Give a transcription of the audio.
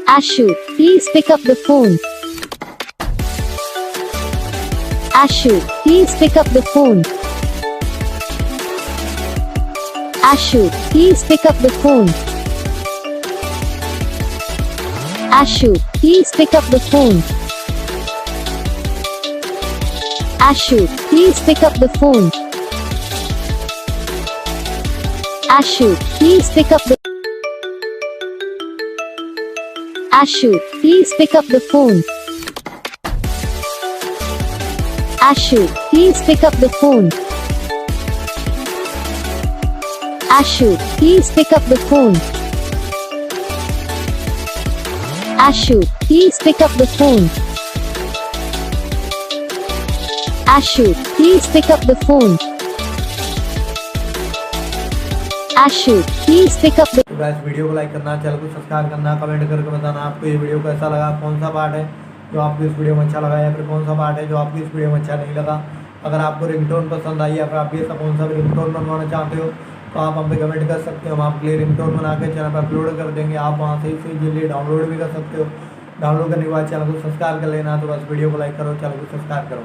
Ashu, please pick up the phone. Ashu, please pick up the phone. Ashu, please pick up the phone. Ashu, please pick up the phone. Ashu, please pick up the phone. Ashu, please pick up the Ashu, please pick up the phone. Ashu, please pick up the phone. Ashu, please pick up the phone. Ashu, please pick up the phone. Ashu, please pick up the phone. Ashu, please pick up the तो guys video को like करना, channel को subscribe करना, comment करके बताना आपको ये video कैसा लगा, कौन सा पार्ट है जो आपको इस वीडियो में अच्छा लगा या फिर कौन सा पार्ट है जो आपको इस वीडियो में अच्छा नहीं लगा। अगर आपको रिंगटोन पसंद आई या फिर आप ऐसा कौन सा भी रिंगटोन बनवाना चाहते हो तो आप हम पे कमेंट कर सकते हो। हम आपके लिए रिंगटोन बना के चैनल पर अपलोड कर देंगे। आप वहाँ से इसे इजीली डाउनलोड भी कर सकते हो। डाउनलोड करने के बाद चैनल को सब्सक्राइब कर लेना। तो बस वीडियो को लाइक करो, चैनल को सब्सक्राइब करो।